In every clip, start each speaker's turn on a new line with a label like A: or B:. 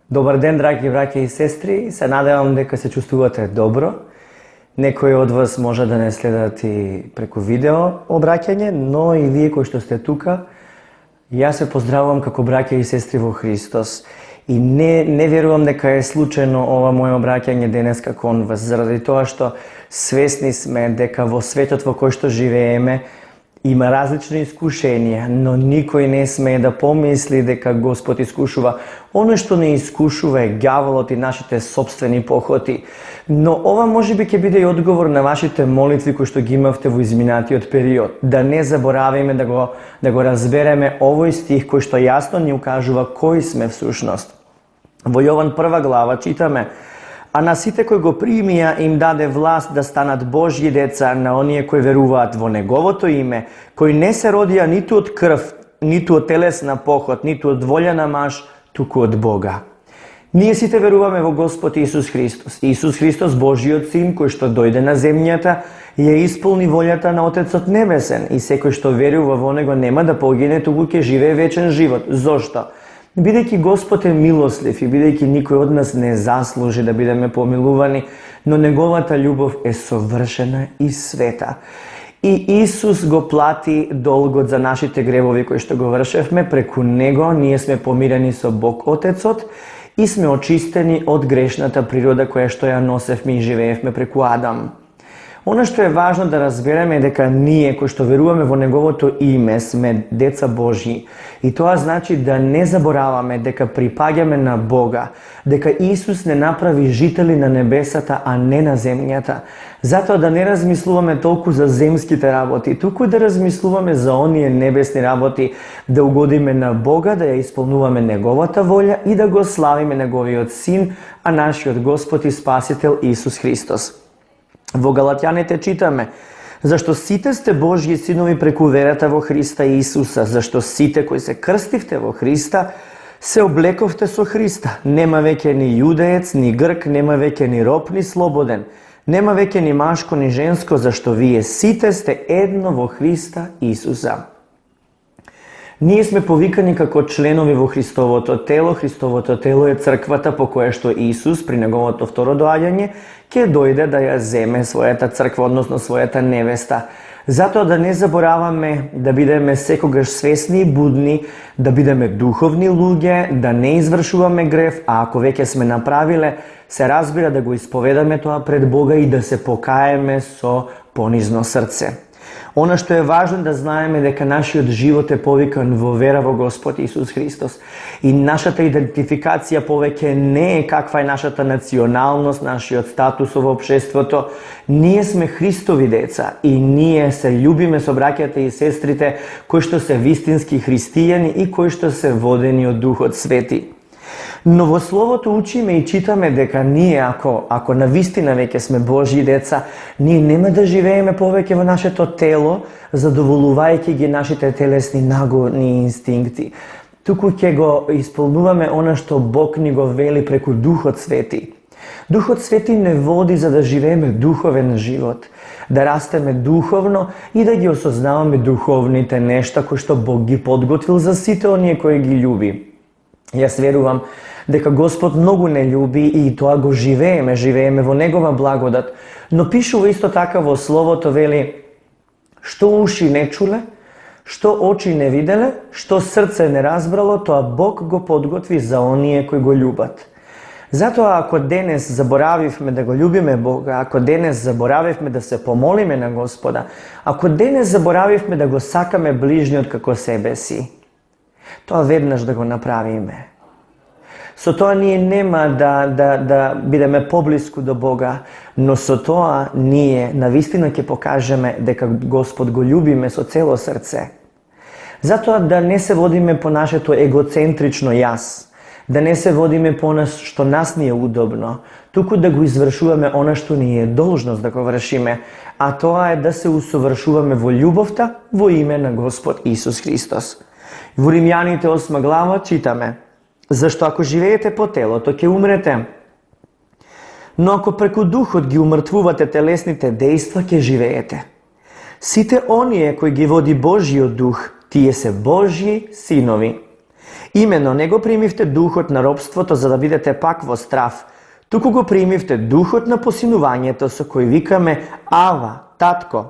A: Добар ден, драги браќа и сестри. Се надевам дека се чувствувате добро. Некои од вас може да не следат и преку видео обраќање, но и вие кои што сте тука, јас се поздравувам како браќа и сестри во Христос. И не верувам дека е случајно ова моје обраќање денеска кон вас, заради тоа што свесни сме дека во светот во кој што живееме има различни искушенија, но никој не смее да помисли дека Господ искушува. Оно што не искушува е ѓаволот и нашите сопствени похоти. Но ова можеби ќе биде и одговор на вашите молитви кои што ги имавте во изминатиот период. Да не заборавиме да го разбереме овој стих кој што јасно ни укажува кои сме всушност. Во Јован 1 глава читаме: а на сите кои го примија им даде власт да станат Божји деца, на оние кои веруваат во Неговото име, кои не се родија ниту од крв, ниту од телесна похот, ниту од волја на маж, туку од Бога. Ние сите веруваме во Господ Исус Христос. Исус Христос, Божиот Син, кој што дојде на земјата, ја исполни волјата на Отецот Небесен и секој што верува во Него нема да погине, туку ќе живее вечен живот. Зошто? Бидејќи Господ е милослив и бидејќи никој од нас не заслужи да бидеме помилувани, но Неговата љубов е совршена и света. И Исус го плати долгот за нашите гревови кои што го вршевме, преку Него ние сме помирени со Бог Отецот и сме очистени од грешната природа која што ја носевме и живеевме преку Адам. Она што е важно да разбереме е дека ние кои што веруваме во Неговото име сме деца Божји. И тоа значи да не забораваме дека припаѓаме на Бога, дека Исус не направи жители на небесата, а не на земјата. Затоа да не размислуваме толку за земските работи, туку да размислуваме за оние небесни работи, да угодиме на Бога, да ја исполнуваме Неговата волја и да го славиме Неговиот Син, а нашиот Господ и Спасител Исус Христос. Во Галатјаните читаме: зашто сите сте Божји синови преку верата во Христа Исуса, зашто сите кои се крстивте во Христа, се облековте со Христа. Нема веќе ни јудеец, ни грк, нема веќе ни роб, ни слободен. Нема веќе ни машко, ни женско, зашто вие сите сте едно во Христа Исуса. Ние сме повикани како членови во Христовото тело. Христовото тело е црквата по која што Исус при Неговото второ доаѓање ќе дојде да ја земе својата црква, односно својата невеста. Затоа да не забораваме да бидеме секогаш свесни и будни, да бидеме духовни луѓе, да не извршуваме грев, а ако веќе сме направиле, се разбира да го исповедаме тоа пред Бога и да се покаеме со понизно срце. Она што е важно да знаеме дека нашиот живот е повикан во вера во Господ Исус Христос и нашата идентификација повеќе не е каква е нашата националност, нашиот статус во општеството. Ние сме Христови деца и ние се љубиме со браќата и сестрите кои што се вистински христијани и кои што се водени од Духот Свети. Но во Словото учиме и читаме дека ние, ако навистина веќе сме Божји деца, ние нема да живееме повеќе во нашето тело, задоволувајќи ги нашите телесни нагони инстинкти. Туку ќе го исполнуваме она што Бог ни го вели преку Духот Свети. Духот Свети не води за да живееме духовен живот, да растеме духовно и да ги осознаваме духовните нешта кои што Бог ги подготвил за сите оние кои ги љуби. Јас верувам дека Господ многу не љуби и тоа го живееме во Негова благодат, но пишува исто така во Словото, вели: што уши не чуле, што очи не виделе, што срце не разбрало, тоа Бог го подготви за оние кои го љубат. Затоа ако денес заборавивме да го љубиме Бога, ако денес заборавивме да се помолиме на Господа, ако денес заборавивме да го сакаме ближниот како себе си, тоа веднаш да го направиме. Со тоа ние нема да бидеме поблиску до Бога, но со тоа ние навистина ќе покажеме дека Господ го љубиме со цело срце. Затоа да не се водиме по нашето егоцентрично јас, да не се водиме по она што нас ни е удобно, туку да го извршуваме она што ни е должност да го вршиме, а тоа е да се усовршуваме во љубовта во име на Господ Исус Христос. Во Римјаните 8 глава читаме: зашто ако живеете по телото, ќе умрете. Но ако преку духот ги умртвувате телесните дејства, ќе живеете. Сите оние кои ги води Божјиот дух, тие се Божји синови. Имено, не го примивте духот на робството за да бидете пак во страв, туку го примивте духот на посинувањето со кој викаме Ава, Татко.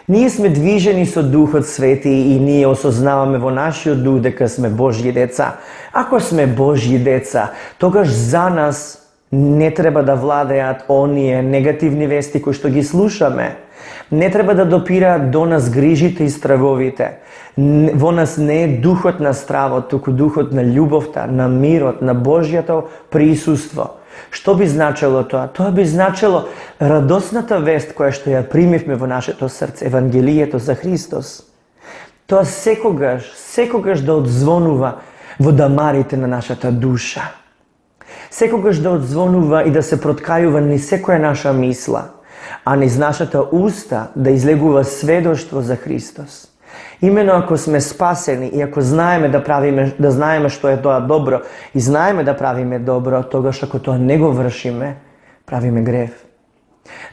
A: Ние сме движени со Духот Свети и ние осознаваме во нашиот дух дека сме Божји деца. Ако сме Божји деца, тогаш за нас не треба да владеат оние негативни вести кои што ги слушаме. Не треба да допираат до нас грижите и стравовите. Во нас не е духот на стравот, туку духот на љубовта, на мирот, на Божјото присуство. Што би значело тоа? Тоа би значело радосната вест која што ја примивме во нашето срце, Евангелието за Христос. Тоа секогаш да одзвонува во дамарите на нашата душа. Секогаш да одзвонува и да се проткајува ни секоја наша мисла, а низ нашата уста да излегува сведоштво за Христос. Имено ако сме спасени и ако знаеме да знаеме што е тоа добро и знаеме да правиме добро, тогаш ако тоа не го вршиме, правиме грев.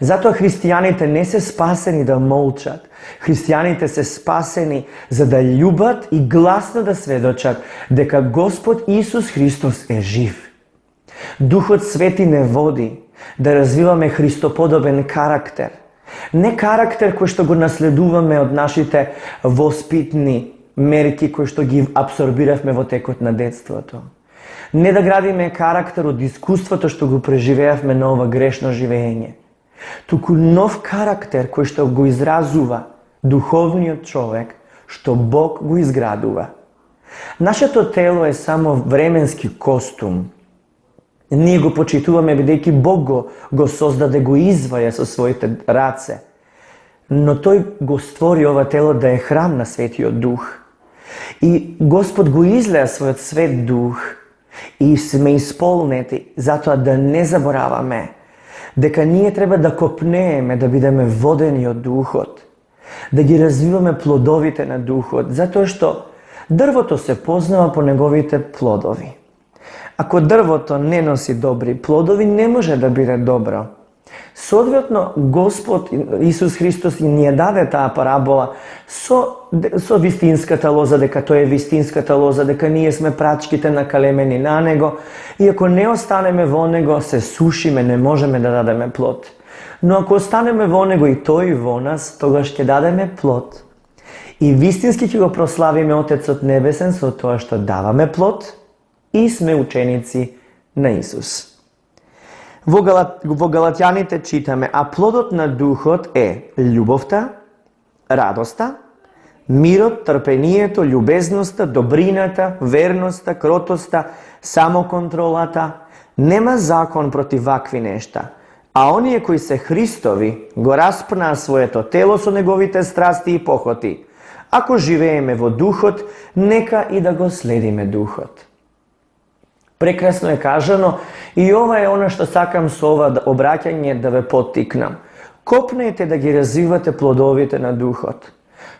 A: Затоа христијаните не се спасени да молчат. Христијаните се спасени за да љубат и гласно да сведочат дека Господ Исус Христос е жив. Духот Свети не води да развиваме христоподобен карактер. Не карактер кој што го наследуваме од нашите воспитни мерки кои што ги абсорбиравме во текот на детството. Не да градиме карактер од искуството што го преживеавме на ова грешно живење. Туку нов карактер кој што го изразува духовниот човек што Бог го изградува. Нашето тело е само временски костум. Ние го почитуваме бидејќи Бог го создаде, го изваја со своите раце. Но Тој го створи ова тело да е храм на Светиот Дух. И Господ го излеа својот свет Дух и сме исполнети, затоа да не забораваме дека ние треба да копнееме, да бидеме водени од Духот, да ги развиваме плодовите на Духот, затоа што дрвото се познава по неговите плодови. Ако дрвото не носи добри плодови, не може да биде добро. Соодветно, Господ Исус Христос ни ја даде таа парабола со вистинската лоза, дека тој е вистинската лоза, дека ние сме прачките накалемени на него и ако не останеме во него, се сушиме, не можеме да дадеме плод. Но ако останеме во него и тој во нас, тогаш ќе дадеме плод. И вистински ќе го прославиме Отецот Небесен со тоа што даваме плод и сме ученици на Исус. Во Галатјаните читаме, а плодот на Духот е љубовта, радоста, мирот, трпението, љубезноста, добрината, верноста, кротоста, самоконтролата. Нема закон против вакви нешта. А оние кои се Христови го распнаа своето тело со неговите страсти и похоти. Ако живееме во Духот, нека и да го следиме Духот. Прекрасно е кажано и ова е она што сакам со ова обраќање да ве поттикнам. Копнете да ги развивате плодовите на Духот.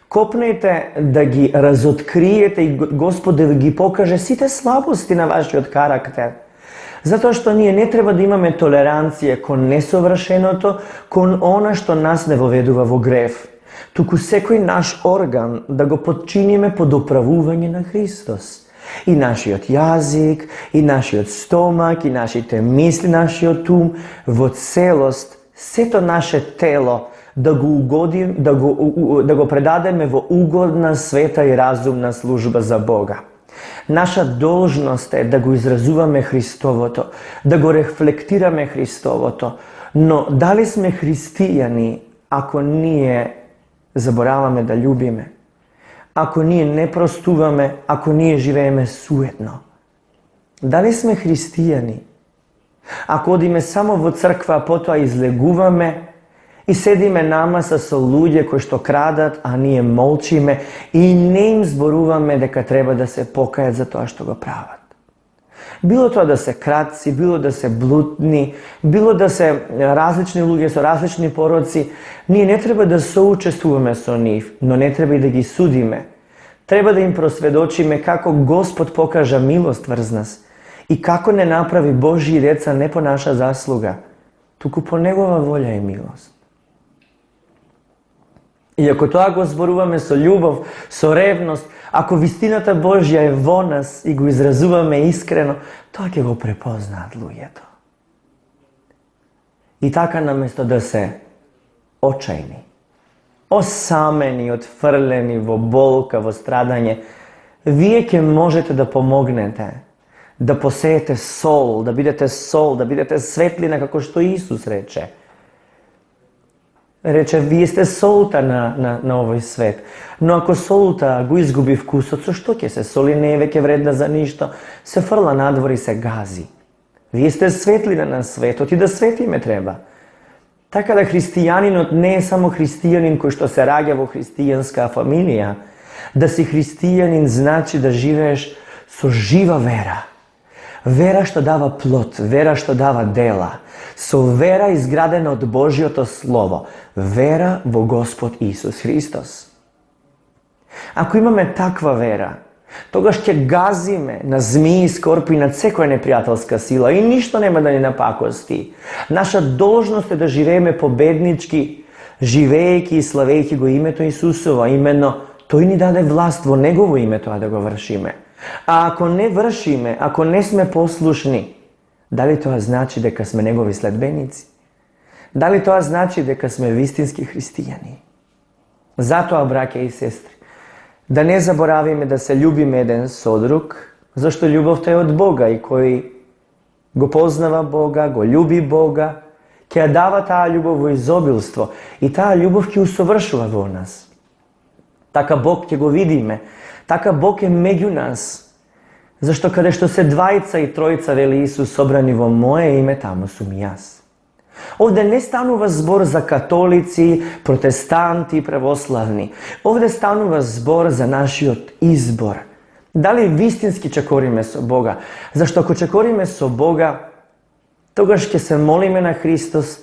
A: Копнете да ги разоткриете и Господ да ги покаже сите слабости на вашиот карактер. Затоа што ние не треба да имаме толеранција кон несовршеното, кон она што нас не воведува во грев. Туку секој наш орган да го подчиниме под управување на Христос. И нашиот јазик, и нашиот стомак, и нашите мисли, нашиот ум, во целост, сето наше тело да го угодим, да го предадеме во угодна, света и разумна служба за Бога. Наша должност е да го изразуваме Христовото, да го рефлектираме Христовото, но дали сме христијани ако ние забораваме да љубиме? Ако ние не простуваме, ако ние живееме суетно? Дали сме христијани? Ако одиме само во црква, а потоа излегуваме и седиме намаса со луѓе кои што крадат, а ние молчиме и не им зборуваме дека треба да се покајат за тоа што го прават. Било тоа да се кратци, било да се блудни, било да се различни луѓе со различни пороци, ние не треба да соучествуваме со нив, но не треба и да ги судиме. Треба да им просведочиме како Господ покажа милост врз нас и како не направи Божји деца не по наша заслуга, туку по Негова волја и милост. И ако тоа го зборуваме со љубов, со ревност, Ако вистината Божја е во нас и го изразуваме искрено, тоа ќе го препознаат луѓето. И така наместо да се очајни, осамени, отфрлени во болка, во страдање, вие ќе можете да помогнете, да посеете сол, да бидете светлина, како што Исус рече. Рече, вие сте солта на овој свет. Но ако солта го изгуби вкусот, со што ќе се соли, не е веќе вредна за ништо, се фрла надвор и се гази. Вие сте светлина на светот и да светиме треба. Така да христијанинот не е само христијанин кој што се раѓа во христијанска фамилија. Да си христијанин значи да живееш со жива вера. Вера што дава плод, вера што дава дела. Со вера изградена од Божјото Слово. Вера во Господ Исус Христос. Ако имаме таква вера, тогаш ќе газиме на змии и скорпи на секоја непријателска сила и ништо нема да ни напакости. Наша должност е да живееме победнички, живеејќи и славејќи го името Исусово. Именно тој ни даде власт во негово име тоа да го вршиме. А ако не вршиме, ако не сме послушни, дали тоа значи дека сме негови следбеници? Дали тоа значи дека сме вистински христијани? Затоа, браќа и сестри, да не заборавиме да се љубиме еден со друг, зашто љубовта е од Бога и кој го познава Бога, го љуби Бога, ќе ја дава таа љубов во изобилство и таа љубов ќе усовршува во нас. Така Бог ќе го видиме, така Бог е меѓу нас, зашто каде што се двајца и тројца, вели Исус, собрани во Мое име, таму сум и јас. Овде не станува збор за католици, протестанти, православни. Овде станува збор за нашиот избор. Дали вистински чекориме со Бога? Зашто ако чекориме со Бога, тогаш ќе се молиме на Христос,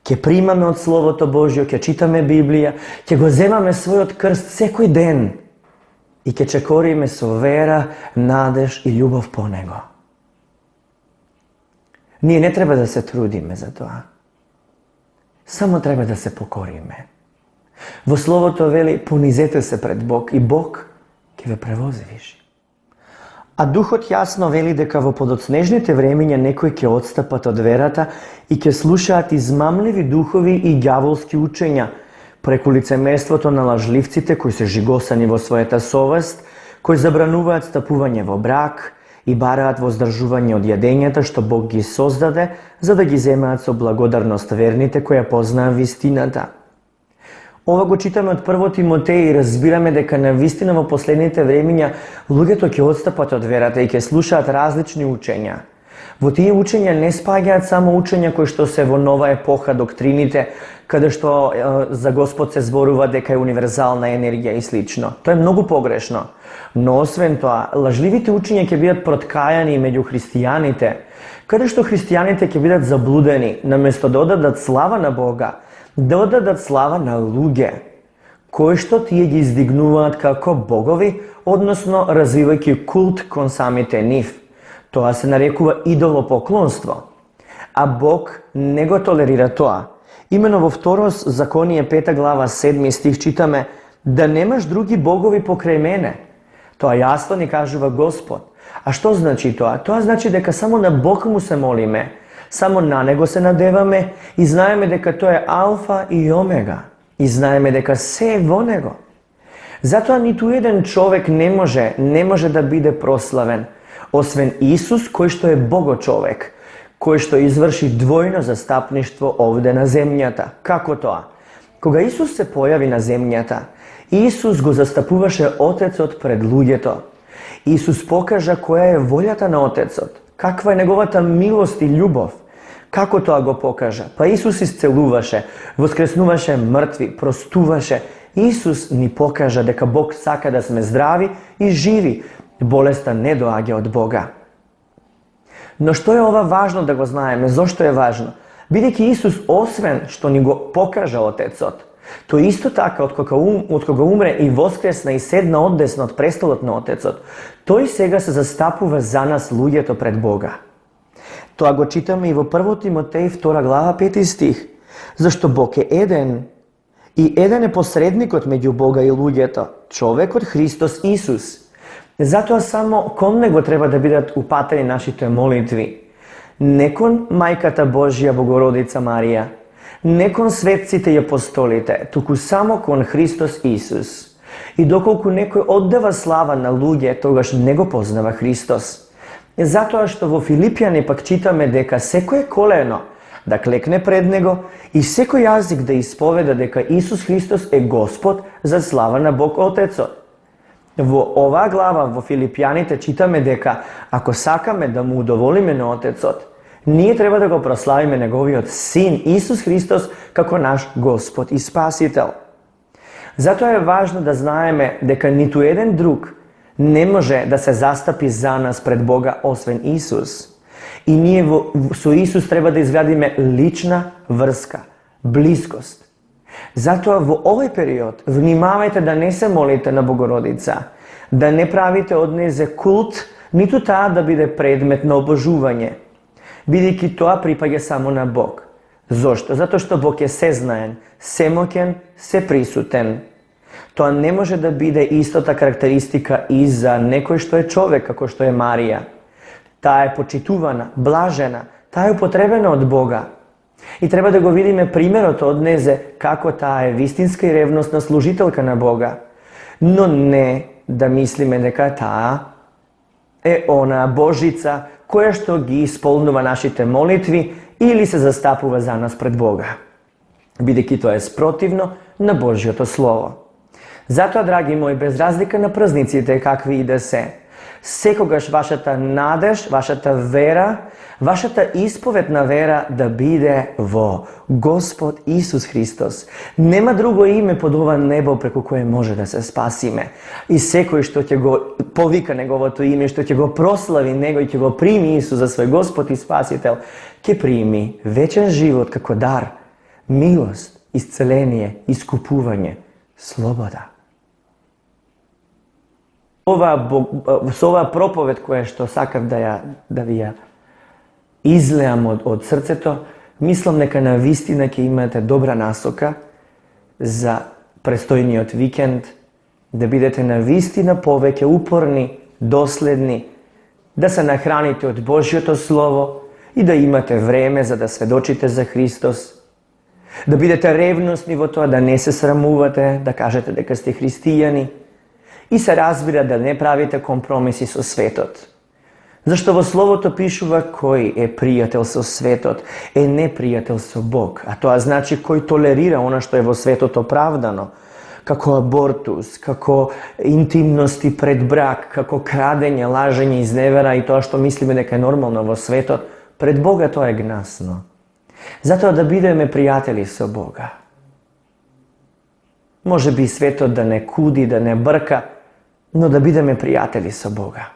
A: ќе примаме од Словото Божјо, ќе читаме Библија, ќе го земаме својот крст секој ден и ќе чекориме со вера, надеж и љубов по Него. Ние не треба да се трудиме за тоа. Само треба да се покориме. Во Словото вели, понизете се пред Бог и Бог ќе ве превозвиши. А Духот јасно вели дека во подоцнежните времиња некои ќе отстапат од верата и ќе слушаат измамливи духови и ѓаволски учења, преку лицемерството на лажливците кои се жигосани во својата совест, кои забрануваат стапување во брак и бараат воздржување од јадењата што Бог ги создаде, за да ги земаат со благодарност верните кои ја познаат вистината. Ова го читаме од 1 Тимотеј и разбираме дека на вистина во последните времиња луѓето ќе отстапат од верата и ќе слушаат различни учења. Во тие учења не спаѓаат само учења кои што се во нова епоха, доктрините, каде што за Господ се зборува дека е универзална енергија и слично. Тоа е многу погрешно. Но освен тоа, лажливите учења ќе бидат проткајани меѓу христијаните, каде што христијаните ќе бидат заблудени, наместо да одадат слава на Бога, да одадат слава на луѓе, кои што тие ги издигнуваат како богови, односно развивајќи култ кон самите нив. Тоа се нарекува идолопоклонство. А Бог не го толерира тоа. Имено во 2 Законие 5 глава 7 стих читаме да немаш други богови покрај мене. Тоа јасно ни кажува Господ. А што значи тоа? Тоа значи дека само на Бог му се молиме, само на Него се надеваме и знаеме дека Тој е Алфа и Омега. И знаеме дека се е во Него. Затоа ниту еден човек не може да биде прославен, освен Исус кој што е Богочовек, кој што изврши двојно застапништво овде на земјата. Како тоа? Кога Исус се појави на земјата, Исус го застапуваше Отецот пред луѓето. Исус покажа која е волјата на Отецот, каква е неговата милост и љубов. Како тоа го покажа? Па Исус исцелуваше, воскреснуваше мртви, простуваше. Исус ни покажа дека Бог сака да сме здрави и живи. Болеста не доаѓа од Бога. Но што е ова важно да го знаеме? Зошто е важно? Бидејќи Исус, освен што ни го покажа Отецот, тој исто така, од кога умре и воскресна и седна оддесно од престолот на Отецот, тој сега се застапува за нас луѓето пред Бога. Тоа го читаме и во 1 Тимотеј 2 глава 5 стих. Зашто Бог е еден и еден е посредникот меѓу Бога и луѓето, човекот Христос Исус. Затоа само кон него треба да бидат упатени нашите молитви. Не кон Мајката Божја Богородица Марија, не кон светците и апостолите, туку само кон Христос Исус. И доколку некој оддава слава на луѓе, тогаш не го познава Христос. Затоа што во Филипјани пак читаме дека секое колено да клекне пред него и секој јазик да исповеда дека Исус Христос е Господ за слава на Бог Отецот. Во оваа глава во Филипјаните читаме дека ако сакаме да му удоволиме на Отецот, ние треба да го прославиме неговиот Син Исус Христос како наш Господ и Спасител. Затоа е важно да знаеме дека ниту еден друг не може да се застапи за нас пред Бога освен Исус. И ние со Исус треба да изградиме лична врска, блискост. Затоа во овој период внимавајте да не се молите на Богородица, да не правите од незе култ, ниту таа да биде предмет на обожување, бидејќи тоа припаѓа само на Бог. Зошто? Затоа што Бог е сезнаен, семоќен, сеприсутен. Тоа не може да биде истота карактеристика и за некој што е човек, како што е Марија. Таа е почитувана, блажена, таа е употребена од Бога. И треба да го видиме примерот од незе како таа е вистинска и ревностна служителка на Бога. Но не да мислиме дека таа е она Божица која што ги исполнува нашите молитви или се застапува за нас пред Бога. Бидејќи тоа е спротивно на Божјото Слово. Затоа, драги мои, без разлика на празниците какви и да се, секогаш вашата надеж, вашата вера, вашата исповедна вера да биде во Господ Исус Христос. Нема друго име под ова небо преку кое може да се спасиме. И секој што ќе го повика неговото име, што ќе го прослави него и ќе го прими Исус за свој Господ и Спасител, ќе прими вечен живот како дар, милост, исцеление, искупување, слобода. Со оваа проповед која што сакав да ви ја излеам од срцето, мислам дека на вистина ќе имате добра насока за престојниот викенд, да бидете на вистина повеќе упорни, доследни, да се нахраните од Божјото Слово и да имате време за да сведочите за Христос, да бидете ревностни во тоа, да не се срамувате, да кажете дека сте христијани и се разбира да не правите компромиси со светот. Зашто во Словото пишува кој е пријател со светот, е непријател со Бог. А тоа значи кој толерира она што е во светот оправдано, како абортус, како интимности пред брак, како крадење, лажење, изневера и тоа што мислиме дека е нормално во светот, пред Бога тоа е гнасно. Затоа да бидеме пријатели со Бога. Може би светот да не куди, да не брка, но да бидеме пријатели со Бога.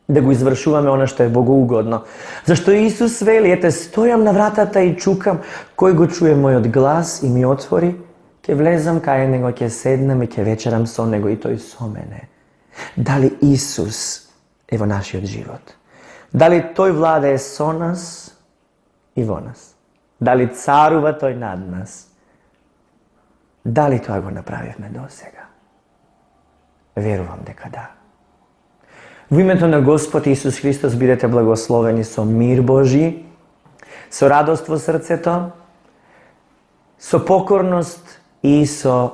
A: Да го извршуваме она што е богоугодно. Зашто Исус вели, ете, стојам на вратата и чукам, кој го чуе мојот глас и ми отвори, ќе влезам кај него, ќе седнам и ќе вечерам со него и тој со мене. Дали Исус е во нашиот живот? Дали тој владее со нас и во нас? Дали царува тој над нас? Дали тоа го направивме до сега? Верувам дека да. Во името на Господ Исус Христос бидете благословени со мир Божи, со радост во срцето, со покорност и со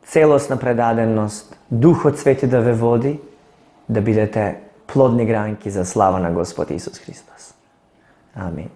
A: целосна предаденост. Духот Свети да ве води, да бидете плодни гранки за слава на Господ Исус Христос. Амин.